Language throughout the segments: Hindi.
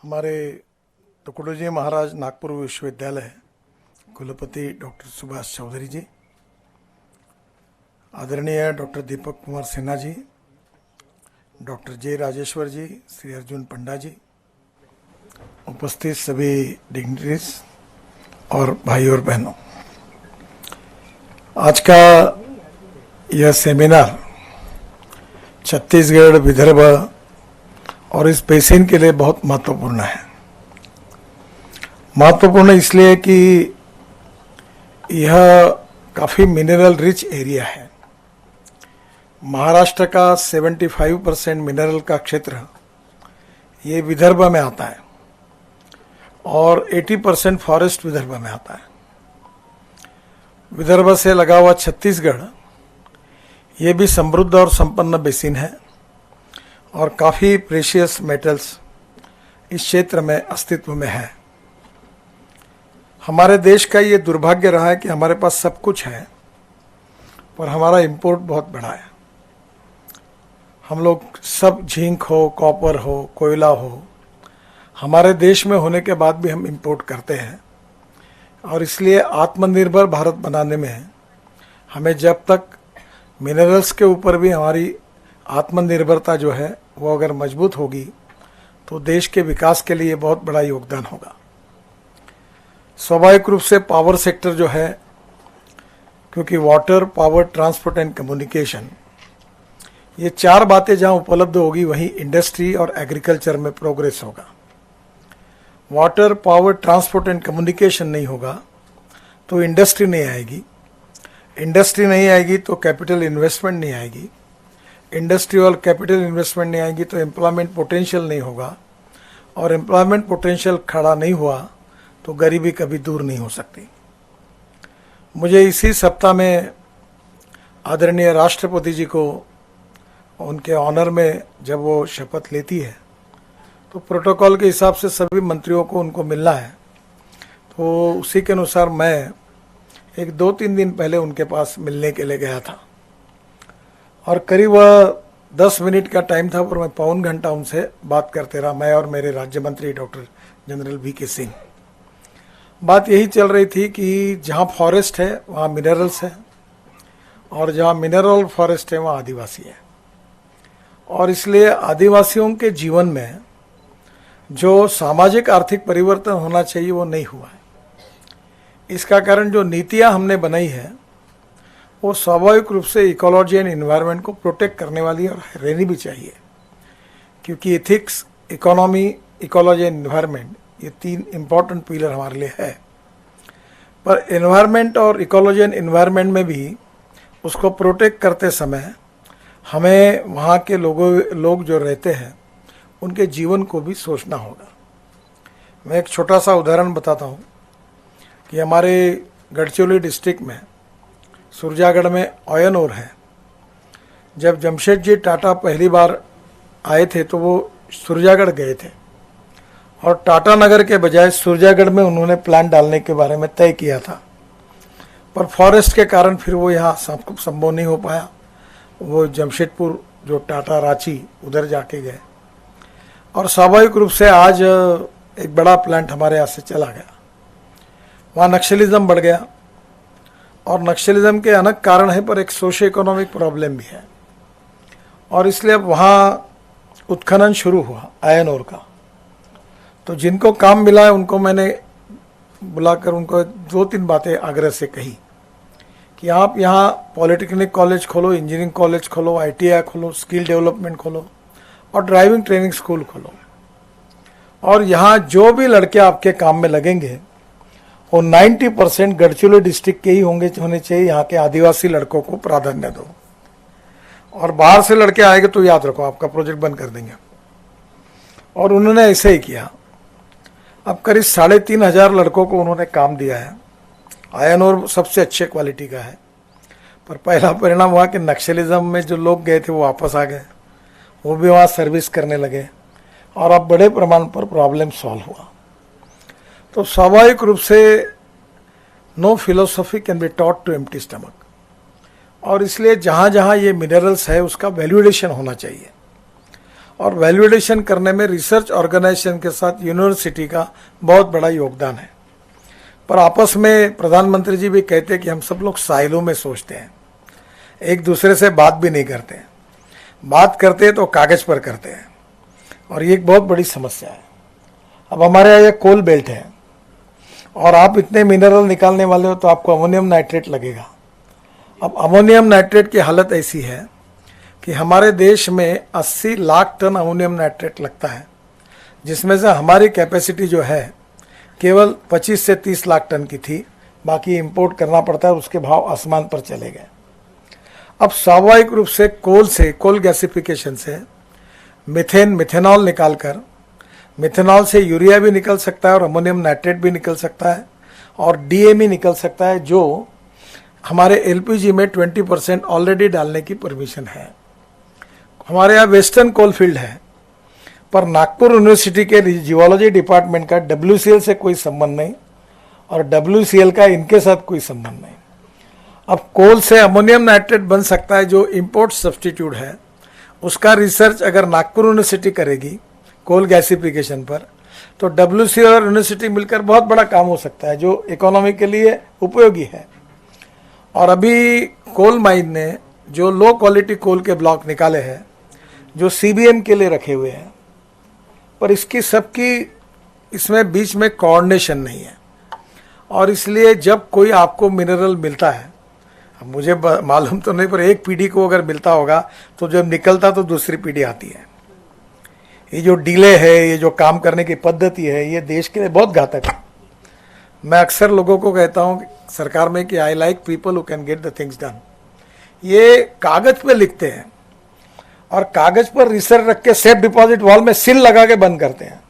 हमारे तुकडोजी महाराज नागपुर विश्वविद्यालय कुलपति डॉक्टर सुभाष चौधरी जी, आदरणीय डॉक्टर दीपक कुमार सिन्हा जी, डॉक्टर जे राजेश्वर जी, श्री अर्जुन पंडा जी, उपस्थित सभी डिग्निटरीज और भाई और बहनों, आज का यह सेमिनार छत्तीसगढ़, विदर्भ और इस बेसिन के लिए बहुत महत्वपूर्ण है। महत्वपूर्ण इसलिए कि यह काफ़ी मिनरल रिच एरिया है। महाराष्ट्र का 75% मिनरल का क्षेत्र ये विदर्भ में आता है और 80% फॉरेस्ट विदर्भ में आता है। विदर्भ से लगा हुआ छत्तीसगढ़ ये भी समृद्ध और संपन्न बेसिन है और काफ़ी प्रेशियस मेटल्स इस क्षेत्र में अस्तित्व में है। हमारे देश का ये दुर्भाग्य रहा है कि हमारे पास सब कुछ है पर हमारा इंपोर्ट बहुत बड़ा है। हम लोग सब जिंक हो, कॉपर हो, कोयला हो, हमारे देश में होने के बाद भी हम इंपोर्ट करते हैं और इसलिए आत्मनिर्भर भारत बनाने में हमें जब तक मिनरल्स के ऊपर भी हमारी आत्मनिर्भरता जो है वो अगर मजबूत होगी तो देश के विकास के लिए बहुत बड़ा योगदान होगा। स्वाभाविक रूप से पावर सेक्टर जो है, क्योंकि water, power, transport and communication, ये चार बातें जहां उपलब्ध होगी वहीं इंडस्ट्री और एग्रीकल्चर में प्रोग्रेस होगा। Water, power, transport and communication नहीं होगा तो इंडस्ट्री नहीं आएगी। इंडस्ट्री नहीं आएगी तो कैपिटल इन्वेस्टमेंट नहीं आएगी। इंडस्ट्री और कैपिटल इन्वेस्टमेंट नहीं आएगी तो एम्प्लॉयमेंट पोटेंशियल नहीं होगा और एम्प्लॉयमेंट पोटेंशियल खड़ा नहीं हुआ तो गरीबी कभी दूर नहीं हो सकती। मुझे इसी सप्ताह में आदरणीय राष्ट्रपति जी को उनके ऑनर में जब वो शपथ लेती है तो प्रोटोकॉल के हिसाब से सभी मंत्रियों को उनको मिलना है, तो उसी के अनुसार मैं एक 2-3 दिन पहले उनके पास मिलने के लिए गया था और करीब 10 मिनट का टाइम था पर मैं पौन घंटा उनसे बात करते रहा, मैं और मेरे राज्य मंत्री डॉक्टर जनरल वी.के. सिंह। बात यही चल रही थी कि जहाँ फॉरेस्ट है वहाँ मिनरल्स है और जहाँ मिनरल फॉरेस्ट है वहाँ आदिवासी है और इसलिए आदिवासियों के जीवन में जो सामाजिक आर्थिक परिवर्तन होना चाहिए वो नहीं हुआ है। इसका कारण जो नीतियाँ हमने बनाई है वो स्वाभाविक रूप से इकोलॉजी एंड इन्वायरमेंट को प्रोटेक्ट करने वाली और रहनी भी चाहिए, क्योंकि ethics, economy, ecology and environment ये 3 इम्पॉर्टेंट पिलर हमारे लिए है। पर इन्वायरमेंट और इकोलॉजी एंड इन्वायरमेंट में भी उसको प्रोटेक्ट करते समय हमें वहाँ के लोग जो रहते हैं उनके जीवन को भी सोचना होगा। मैं एक छोटा सा उदाहरण बताता हूँ कि हमारे गढ़चिरौली डिस्ट्रिक्ट में सुरजागढ़ में आयरन ओर है। जब जमशेदजी टाटा पहली बार आए थे तो वो सुरजागढ़ गए थे और टाटा नगर के बजाय सुरजागढ़ में उन्होंने प्लांट डालने के बारे में तय किया था, पर फॉरेस्ट के कारण फिर वो यहाँ संभव नहीं हो पाया। वो जमशेदपुर जो टाटा रांची उधर जाके गए और स्वाभाविक रूप से आज एक बड़ा प्लांट हमारे यहाँ से चला गया। वहाँ नक्सलिज्म बढ़ गया और नक्सलिज्म के अनेक कारण है पर एक सोशियो इकोनॉमिक प्रॉब्लम भी है और इसलिए अब वहाँ उत्खनन शुरू हुआ आयरन ओर का। तो जिनको काम मिला है उनको मैंने बुलाकर उनको 2-3 बातें आग्रह से कही कि आप यहाँ पॉलिटेक्निक कॉलेज खोलो, इंजीनियरिंग कॉलेज खोलो, ITI खोलो, स्किल डेवलपमेंट खोलो और ड्राइविंग ट्रेनिंग स्कूल खोलो और यहाँ जो भी लड़के आपके काम में लगेंगे वो 90% गढ़चिरौली डिस्ट्रिक्ट के ही होने चाहिए। यहाँ के आदिवासी लड़कों को प्राधान्य दो और बाहर से लड़के आएंगे तो याद रखो आपका प्रोजेक्ट बंद कर देंगे। और उन्होंने ऐसे ही किया। अब करीब 3,500 लड़कों को उन्होंने काम दिया है। आयरन ओर सबसे अच्छे क्वालिटी का है, पर पहला परिणाम हुआ कि नक्सलिज्म में जो लोग गए थे वो वापस आ गए, वो भी वहाँ सर्विस करने लगे और अब बड़े प्रमाण पर प्रॉब्लम सॉल्व हुआ। तो स्वाभाविक रूप से no philosophy can be taught to empty stomach और इसलिए जहाँ जहाँ ये मिनरल्स है उसका वैल्यूएशन होना चाहिए और वैल्यूएशन करने में रिसर्च ऑर्गेनाइजेशन के साथ यूनिवर्सिटी का बहुत बड़ा योगदान है। पर आपस में प्रधानमंत्री जी भी कहते हैं कि हम सब लोग साइलों में सोचते हैं, एक दूसरे से बात भी नहीं करते, बात करते हैं तो कागज पर करते हैं, और ये एक बहुत बड़ी समस्या है। अब हमारे यहाँ ये कोल बेल्ट है और आप इतने मिनरल निकालने वाले हो तो आपको अमोनियम नाइट्रेट लगेगा। अब अमोनियम नाइट्रेट की हालत ऐसी है कि हमारे देश में 80 लाख टन अमोनियम नाइट्रेट लगता है, जिसमें से हमारी कैपेसिटी जो है केवल 25 से 30 लाख टन की थी, बाकी इंपोर्ट करना पड़ता है, उसके भाव आसमान पर चले गए। अब स्वाभाविक रूप से कोल गैसिफिकेशन से मिथेनॉल निकालकर, मिथेनॉल से यूरिया भी निकल सकता है और अमोनियम नाइट्रेट भी निकल सकता है और डीएमई निकल सकता है, जो हमारे एलपीजी में 20% ऑलरेडी डालने की परमिशन है। हमारे यहाँ वेस्टर्न कोल फील्ड है, पर नागपुर यूनिवर्सिटी के जियोलॉजी डिपार्टमेंट का WCL से कोई संबंध नहीं और WCL का इनके साथ कोई संबंध नहीं। अब कोल से अमोनियम नाइट्रेट बन सकता है जो इंपोर्ट सब्स्टिट्यूट है, उसका रिसर्च अगर नागपुर यूनिवर्सिटी करेगी कोल गैसिफिकेशन पर, तो WCL और यूनिवर्सिटी मिलकर बहुत बड़ा काम हो सकता है जो इकोनॉमी के लिए उपयोगी है। और अभी कोल माइन ने जो लो क्वालिटी कोल के ब्लॉक निकाले हैं जो CBM के लिए रखे हुए हैं, पर इसमें बीच में कोऑर्डिनेशन नहीं है, और इसलिए जब कोई आपको मिनरल मिलता है, अब मुझे मालूम तो नहीं, पर एक पीढ़ी को अगर मिलता होगा तो जब निकलता तो दूसरी पीढ़ी आती है। ये जो डिले है, ये जो काम करने की पद्धति है, ये देश के लिए बहुत घातक है। मैं अक्सर लोगों को कहता हूँ सरकार में कि I like people who can get the things done. ये कागज पे लिखते हैं और कागज पर रिसर्च रख के सेफ डिपॉजिट वॉल में सील लगा के बंद करते हैं।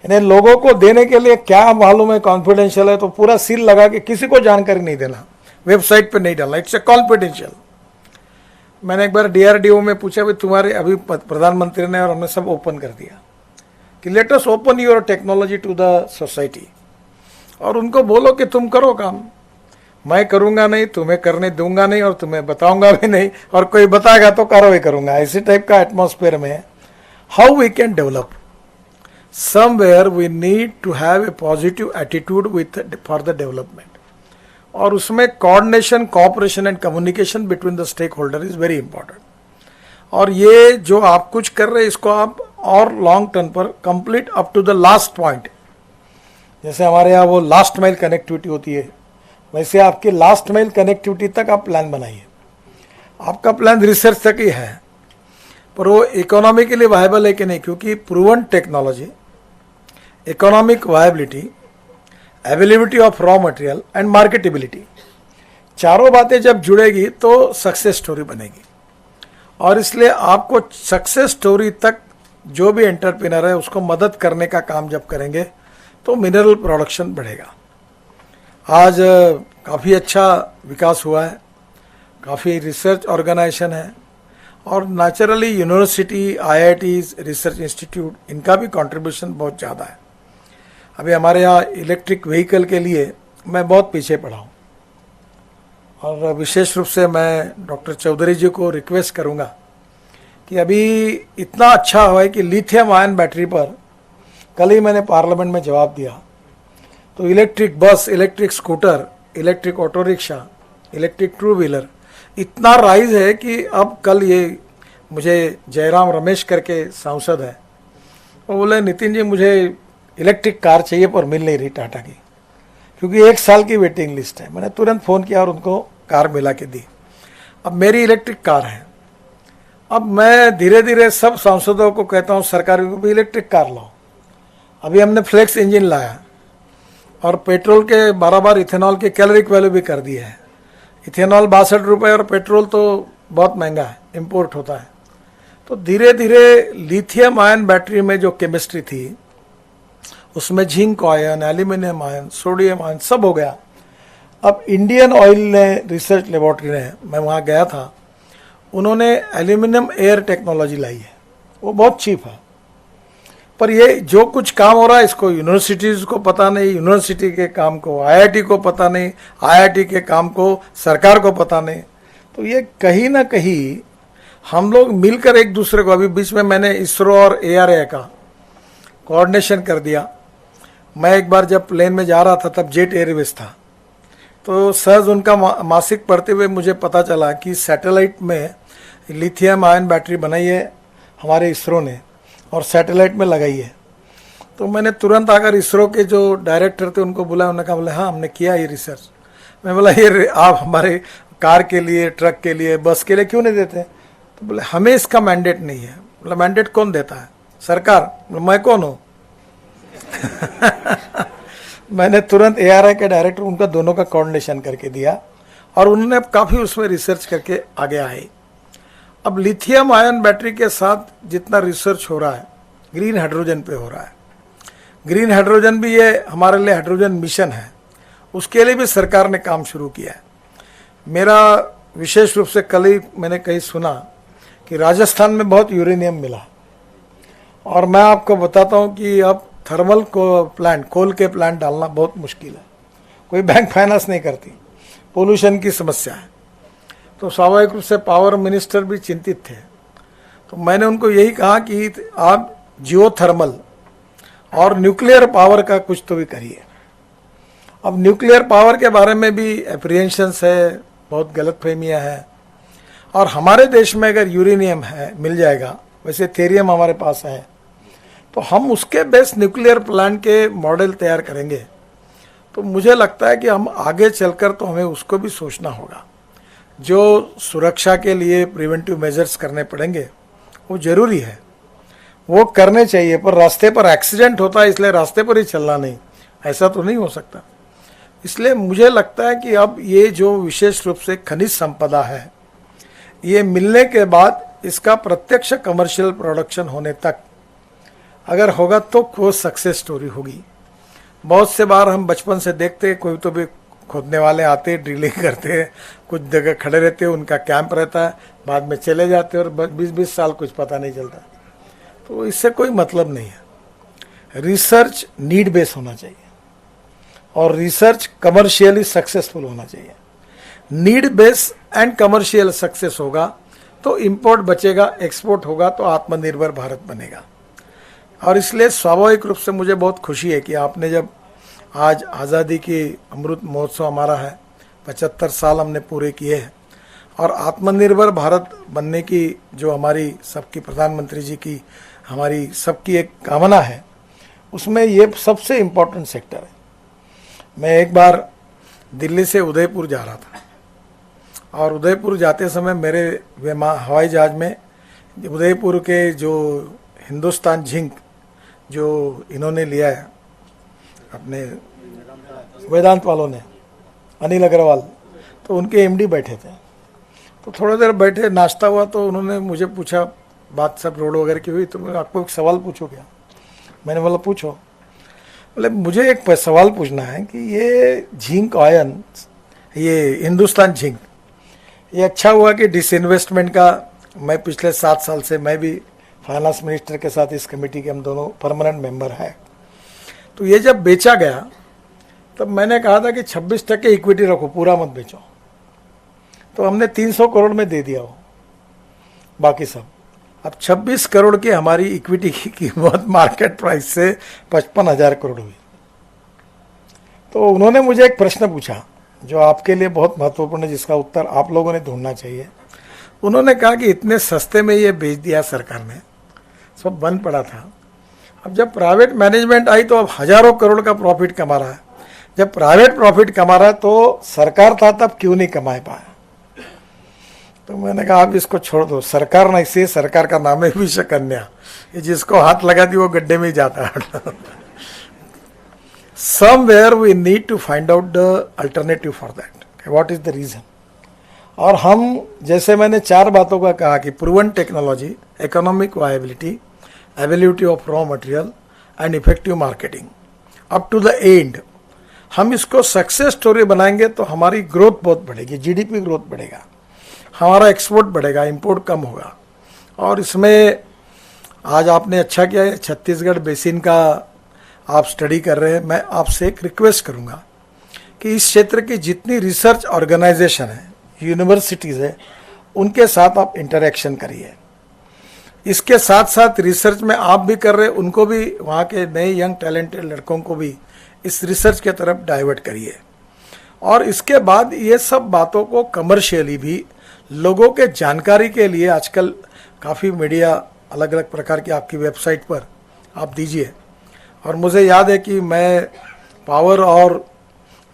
इन्हें लोगों को देने के लिए क्या मालूम है कॉन्फिडेंशियल है, तो पूरा सील लगा के किसी को जानकारी नहीं देना, वेबसाइट पे नहीं डालना, इट्स ए कॉन्फिडेंशियल। मैंने एक बार DRDO में पूछा भाई तुम्हारे, अभी प्रधानमंत्री ने और हमने सब ओपन कर दिया कि let us open your technology to the society, और उनको बोलो कि तुम करो काम, मैं करूंगा नहीं, तुम्हें करने दूंगा नहीं और तुम्हें बताऊंगा भी नहीं, और कोई बताएगा तो कार्रवाई करूंगा। इसी टाइप का एटमॉस्फेयर में how we can develop, somewhere we need to have a positive attitude with for the development, और उसमें coordination, cooperation and communication between the stake holder is very important. और ये जो आप कुछ कर रहे हैं इसको आप और लॉन्ग टर्म पर complete up to the last point, जैसे हमारे यहाँ वो लास्ट माइल कनेक्टिविटी होती है, वैसे आपकी लास्ट माइल कनेक्टिविटी तक आप प्लान बनाइए। आपका प्लान रिसर्च तक ही है, पर वो इकोनॉमी के लिए वायबल है कि नहीं, क्योंकि proven technology, economic viability, availability of raw material and marketability, चारों बातें जब जुड़ेगी तो सक्सेस स्टोरी बनेगी। और इसलिए आपको सक्सेस स्टोरी तक जो भी एंटरप्रेन्योर है उसको मदद करने का काम जब करेंगे तो मिनरल प्रोडक्शन बढ़ेगा। आज काफ़ी अच्छा विकास हुआ है, काफ़ी रिसर्च ऑर्गेनाइजेशन है, और naturally university, IITs, research institute, इनका भी कंट्रीब्यूशन बहुत ज़्यादा है। अभी हमारे यहाँ इलेक्ट्रिक व्हीकल के लिए मैं बहुत पीछे पड़ा हूँ, और विशेष रूप से मैं डॉक्टर चौधरी जी को रिक्वेस्ट करूँगा कि अभी इतना अच्छा हुआ है कि लिथियम आयन बैटरी पर, कल ही मैंने पार्लियामेंट में जवाब दिया, तो electric bus, electric scooter, electric auto rickshaw, electric two wheeler इतना राइज है कि अब कल ये मुझे जयराम रमेश करके सांसद है, वो बोले नितिन जी मुझे इलेक्ट्रिक कार चाहिए पर मिल नहीं रही टाटा की, क्योंकि 1 साल की वेटिंग लिस्ट है। मैंने तुरंत फ़ोन किया और उनको कार मिला के दी। अब मेरी इलेक्ट्रिक कार है, अब मैं धीरे धीरे सब सांसदों को कहता हूँ सरकार को भी इलेक्ट्रिक कार लाओ। अभी हमने फ्लेक्स इंजन लाया और पेट्रोल के बराबर इथेनॉल की कैलोरिक वैल्यू भी कर दी है। इथेनॉल 62 रुपये और पेट्रोल तो बहुत महंगा है, इंपोर्ट होता है। तो धीरे धीरे लिथियम आयन बैटरी में जो केमिस्ट्री थी उसमें zinc ion, aluminium ion, sodium ion सब हो गया। अब इंडियन ऑयल ने रिसर्च लेबोरेटरी ने, मैं वहाँ गया था, उन्होंने एल्यूमिनियम एयर टेक्नोलॉजी लाई है, वो बहुत चीप है। पर ये जो कुछ काम हो रहा है इसको यूनिवर्सिटीज़ को पता नहीं, यूनिवर्सिटी के काम को IIT को पता नहीं, IIT के काम को सरकार को पता नहीं। तो ये कहीं ना कहीं हम लोग मिलकर एक दूसरे को, अभी बीच में मैंने इसरो और ARI का कोऑर्डिनेशन कर दिया। मैं एक बार जब प्लेन में जा रहा था तब जेट एयरवेज था, तो सहज उनका मासिक पढ़ते हुए मुझे पता चला कि सैटेलाइट में लिथियम आयन बैटरी बनाई है हमारे इसरो ने और सैटेलाइट में लगाई है। तो मैंने तुरंत आकर इसरो के जो डायरेक्टर थे उनको बुलाया, उन्होंने कहा, बोले हाँ हमने किया ये रिसर्च। मैं बोला ये आप हमारे कार के लिए, ट्रक के लिए, बस के लिए क्यों नहीं देते? तो बोले हमें इसका मैंडेट नहीं है। बोला मैंडेट कौन देता है? सरकार। मैं कौन हूँ? मैंने तुरंत ARI के डायरेक्टर, उनका दोनों का कोऑर्डिनेशन करके दिया और उन्होंने काफ़ी उसमें रिसर्च करके आगे आए। अब लिथियम आयन बैटरी के साथ जितना रिसर्च हो रहा है ग्रीन हाइड्रोजन पे हो रहा है। ग्रीन हाइड्रोजन भी ये हमारे लिए हाइड्रोजन मिशन है, उसके लिए भी सरकार ने काम शुरू किया है। मेरा विशेष रूप से कल ही मैंने कहीं सुना कि राजस्थान में बहुत यूरेनियम मिला, और मैं आपको बताता हूँ कि अब थर्मल प्लांट, कोल के प्लांट डालना बहुत मुश्किल है, कोई बैंक फाइनेंस नहीं करती, पोल्यूशन की समस्या है। तो स्वाभाविक रूप से पावर मिनिस्टर भी चिंतित थे। तो मैंने उनको यही कहा कि आप जियोथर्मल और न्यूक्लियर पावर का कुछ तो भी करिए। अब न्यूक्लियर पावर के बारे में भी एप्रीहेंशंस है, बहुत गलतफहमियां हैं, और हमारे देश में अगर यूरेनियम है मिल जाएगा, वैसे थेरियम हमारे पास है, तो हम उसके बेस न्यूक्लियर प्लांट के मॉडल तैयार करेंगे। तो मुझे लगता है कि हम आगे चलकर तो हमें उसको भी सोचना होगा। जो सुरक्षा के लिए प्रिवेंटिव मेजर्स करने पड़ेंगे वो जरूरी है, वो करने चाहिए, पर रास्ते पर एक्सीडेंट होता है इसलिए रास्ते पर ही चलना नहीं, ऐसा तो नहीं हो सकता। इसलिए मुझे लगता है कि अब ये जो विशेष रूप से खनिज संपदा है, ये मिलने के बाद इसका प्रत्यक्ष कमर्शियल प्रोडक्शन होने तक अगर होगा तो वो सक्सेस स्टोरी होगी। बहुत से बार हम बचपन से देखते, कोई तो भी खोदने वाले आते, ड्रिलिंग करते, कुछ जगह खड़े रहते, उनका कैंप रहता है, बाद में चले जाते और 20-20 साल कुछ पता नहीं चलता। तो इससे कोई मतलब नहीं है। रिसर्च नीड बेस होना चाहिए और रिसर्च कमर्शियली सक्सेसफुल होना चाहिए। Need base and commercial success होगा तो इंपोर्ट बचेगा, एक्सपोर्ट होगा तो आत्मनिर्भर भारत बनेगा। और इसलिए स्वाभाविक रूप से मुझे बहुत खुशी है कि आपने जब आज आज़ादी की अमृत महोत्सव हमारा है, 75 साल हमने पूरे किए हैं, और आत्मनिर्भर भारत बनने की जो हमारी सबकी प्रधानमंत्री जी की, हमारी सबकी एक कामना है, उसमें ये सबसे इम्पोर्टेंट सेक्टर है। मैं एक बार दिल्ली से उदयपुर जा रहा था, और उदयपुर जाते समय मेरे हवाई जहाज में उदयपुर के जो हिंदुस्तान जिंक जो इन्होंने लिया है अपने वेदांत वालों ने, अनिल अग्रवाल, तो उनके MD बैठे थे। तो थोड़ी देर बैठे, नाश्ता हुआ, तो उन्होंने मुझे पूछा, बात सब रोड वगैरह की हुई, तो मैं आपको एक सवाल पूछो क्या? मैंने बोला पूछो। बोले मुझे एक सवाल पूछना है कि ये जिंक आयन, ये हिंदुस्तान जिंक, ये अच्छा हुआ कि डिसइन्वेस्टमेंट का, मैं पिछले 7 साल से मैं भी फाइनेंस मिनिस्टर के साथ इस कमेटी के हम दोनों परमानेंट मेंबर हैं। तो ये जब बेचा गया तब मैंने कहा था कि 26% इक्विटी रखो, पूरा मत बेचो। तो हमने 300 करोड़ में दे दिया हो बाकी सब। अब 26 करोड़ की हमारी इक्विटी की कीमत मार्केट प्राइस से 55,000 करोड़ हुई। तो उन्होंने मुझे एक प्रश्न पूछा जो आपके लिए बहुत महत्वपूर्ण है, जिसका उत्तर आप लोगों ने ढूंढना चाहिए। उन्होंने कहा कि इतने सस्ते में ये बेच दिया सरकार ने, सब बंद पड़ा था। अब जब प्राइवेट मैनेजमेंट आई तो अब हजारों करोड़ का प्रॉफिट कमा रहा है। जब प्राइवेट प्रॉफिट कमा रहा है तो सरकार था तब क्यों नहीं कमा पाया? तो मैंने कहा आप इसको छोड़ दो, सरकार नहीं, से सरकार का नाम है विषकन्या, ये जिसको हाथ लगा दी वो गड्ढे में ही जाता है। Somewhere we need to find out the alternative for that. What is the reason? और हम, जैसे मैंने 4 बातों का कहा कि proven technology, economic viability, availability of raw material and effective marketing up to the end, हम इसको सक्सेस स्टोरी बनाएंगे तो हमारी ग्रोथ बहुत बढ़ेगी, GDP ग्रोथ बढ़ेगा, हमारा एक्सपोर्ट बढ़ेगा, इंपोर्ट कम होगा। और इसमें आज आपने अच्छा किया है, छत्तीसगढ़ बेसिन का आप स्टडी कर रहे हैं। मैं आपसे एक रिक्वेस्ट करूंगा कि इस क्षेत्र की जितनी रिसर्च ऑर्गेनाइजेशन है, यूनिवर्सिटीज़ है, उनके साथ आप इंटरेक्शन करिए। इसके साथ साथ रिसर्च में आप भी कर रहे, उनको भी, वहाँ के नए यंग टैलेंटेड लड़कों को भी इस रिसर्च के तरफ डाइवर्ट करिए। और इसके बाद ये सब बातों को कमर्शियली भी लोगों के जानकारी के लिए आजकल काफ़ी मीडिया अलग अलग प्रकार की आपकी वेबसाइट पर आप दीजिए। और मुझे याद है कि मैं पावर और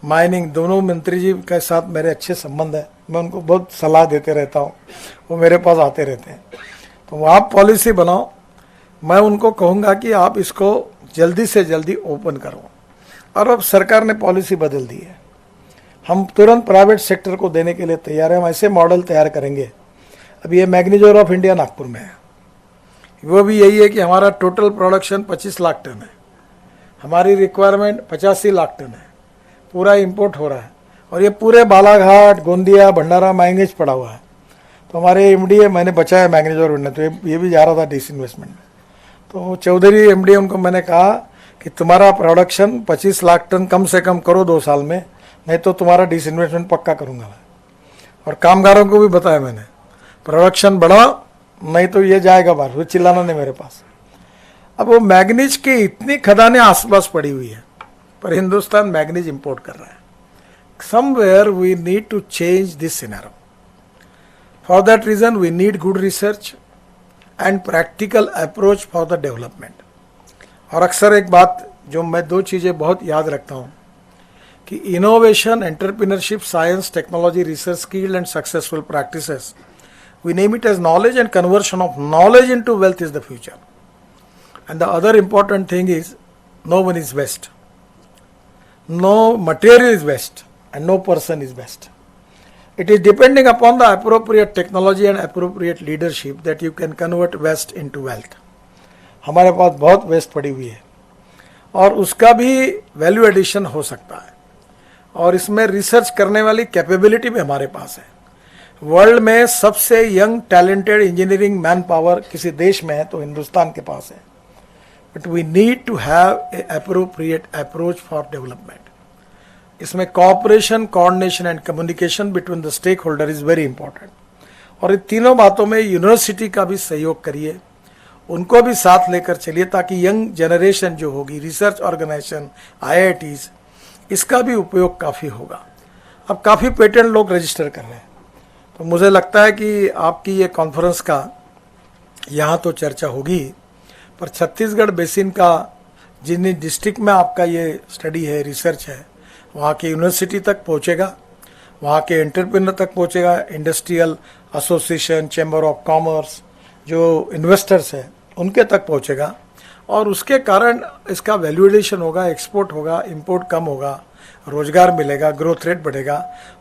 माइनिंग दोनों मंत्री जी के साथ मेरे अच्छे संबंध है, मैं उनको बहुत सलाह देते रहता हूँ, वो मेरे पास आते रहते हैं। तो आप पॉलिसी बनाओ, मैं उनको कहूँगा कि आप इसको जल्दी से जल्दी ओपन करो। और अब सरकार ने पॉलिसी बदल दी है, हम तुरंत प्राइवेट सेक्टर को देने के लिए तैयार हैं। हम ऐसे मॉडल तैयार करेंगे। अभी ये मैग्नीज्योर ऑफ इंडिया नागपुर में है, वो भी यही है कि हमारा टोटल प्रोडक्शन 25 लाख टन है, हमारी रिक्वायरमेंट 85 लाख टन है, पूरा इंपोर्ट हो रहा है। और ये पूरे बालाघाट, गोंदिया, भंडारा मैंगनीज पड़ा हुआ है। तो हमारे एमडी मैंने बचाया मैग्नीज्योर में, तो ये भी जा रहा था डिसइन्वेस्टमेंट में। तो चौधरी एमडी उनको मैंने कहा कि तुम्हारा प्रोडक्शन 25 लाख टन कम से कम करो 2 साल में, नहीं तो तुम्हारा डिसइन्वेस्टमेंट पक्का करूंगा मैं। और कामगारों को भी बताया मैंने, प्रोडक्शन बढ़ाओ नहीं तो ये जाएगा बाहर, वो चिल्लाना नहीं मेरे पास। अब वो मैग्नीज की इतनी खदानें आसपास पड़ी हुई है, पर हिंदुस्तान मैग्नीज इंपोर्ट कर रहा है। Somewhere we need to change this scenario. For that reason we need good research and practical approach for the development. और अक्सर एक बात जो मैं 2 चीजें बहुत याद रखता हूं कि innovation, entrepreneurship, science, technology, research, skill and successful practices, we name it as knowledge, and conversion of knowledge into wealth is the future. And the other important thing is no one is best, no material is best, and no person is best. It is depending upon the appropriate technology and appropriate leadership that you can convert waste into wealth. हमारे पास बहुत वेस्ट पड़ी हुई है और उसका भी वैल्यू एडिशन हो सकता है, और इसमें रिसर्च करने वाली कैपेबिलिटी भी हमारे पास है। वर्ल्ड में सबसे young talented engineering man power किसी देश में है तो हिंदुस्तान के पास है। But we need to have a appropriate approach for development. इसमें cooperation, coordination and communication between the stake holder is very important. और इन तीनों बातों में यूनिवर्सिटी का भी सहयोग करिए, उनको भी साथ लेकर चलिए, ताकि यंग जनरेशन जो होगी, रिसर्च ऑर्गेनाइजेशन, IITs, इसका भी उपयोग काफ़ी होगा। अब काफ़ी पेटेंट लोग रजिस्टर कर रहे हैं, तो मुझे लगता है कि आपकी ये कॉन्फ्रेंस का यहाँ तो चर्चा होगी, पर छत्तीसगढ़ बेसिन का जिन डिस्ट्रिक्ट में आपका ये स्टडी है, रिसर्च है, वहाँ के यूनिवर्सिटी तक पहुँचेगा, वहाँ के एंटरप्रेन्योर तक पहुँचेगा, industrial association, chamber of commerce, जो इन्वेस्टर्स हैं उनके तक पहुँचेगा। और उसके कारण इसका वैल्यू एडिशन होगा, एक्सपोर्ट होगा, इंपोर्ट कम होगा, रोजगार मिलेगा, ग्रोथ रेट बढ़ेगा,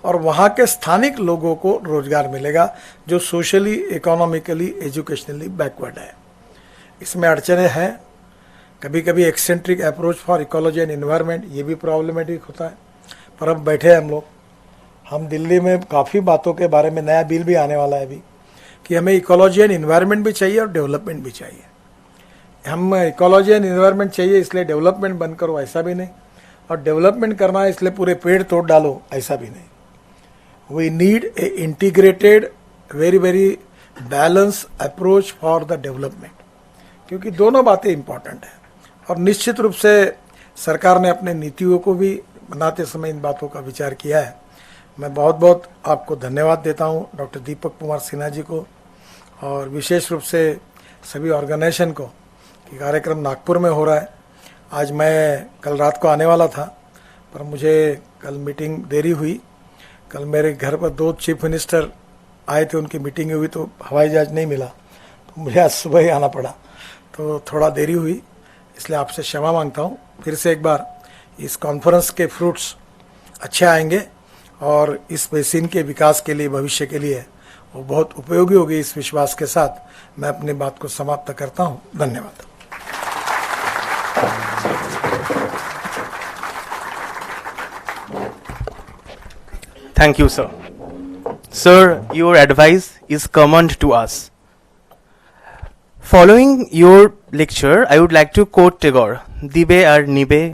और वहाँ के स्थानिक लोगों को रोजगार मिलेगा जो सोशली, इकोनॉमिकली, एजुकेशनली बैकवर्ड है। इसमें अड़चने हैं, कभी कभी eccentric approach for ecology and environment, ये भी प्रॉब्लमेटिक होता है। पर अब बैठे हैं हम लोग, हम दिल्ली में काफ़ी बातों के बारे में, नया बिल भी आने वाला है अभी, कि हमें इकोलॉजी एंड इन्वायरमेंट भी चाहिए और डेवलपमेंट भी चाहिए। हम इकोलॉजी एंड इन्वायरमेंट चाहिए इसलिए डेवलपमेंट बंद करो, ऐसा भी नहीं, और डेवलपमेंट करना है इसलिए पूरे पेड़ तोड़ डालो, ऐसा भी नहीं। We need a integrated, very very balance approach for the development, क्योंकि दोनों बातें इंपॉर्टेंट हैं। और निश्चित रूप से सरकार ने अपने नीतियों को भी बनाते समय इन बातों का विचार किया है। मैं बहुत बहुत आपको धन्यवाद देता हूँ, डॉक्टर दीपक कुमार सिन्हा जी को, और विशेष रूप से सभी ऑर्गेनाइजेशन को कि कार्यक्रम नागपुर में हो रहा है। आज मैं कल रात को आने वाला था, पर मुझे कल मीटिंग देरी हुई। कल मेरे घर पर 2 चीफ मिनिस्टर आए थे, उनकी मीटिंग हुई तो हवाई जहाज नहीं मिला, तो मुझे आज सुबह ही आना पड़ा, तो थोड़ा देरी हुई, इसलिए आपसे क्षमा मांगता हूँ। फिर से एक बार इस कॉन्फ्रेंस के फ्रूट्स अच्छे आएंगे और इस बेसिन के विकास के लिए, भविष्य के लिए वो बहुत उपयोगी होगी, इस विश्वास के साथ मैं अपनी बात को समाप्त करता हूँ। धन्यवाद। Thank you, sir. Sir, your advice is common to us. Following your lecture, I would like to quote Tagore, "Dibe ar nibe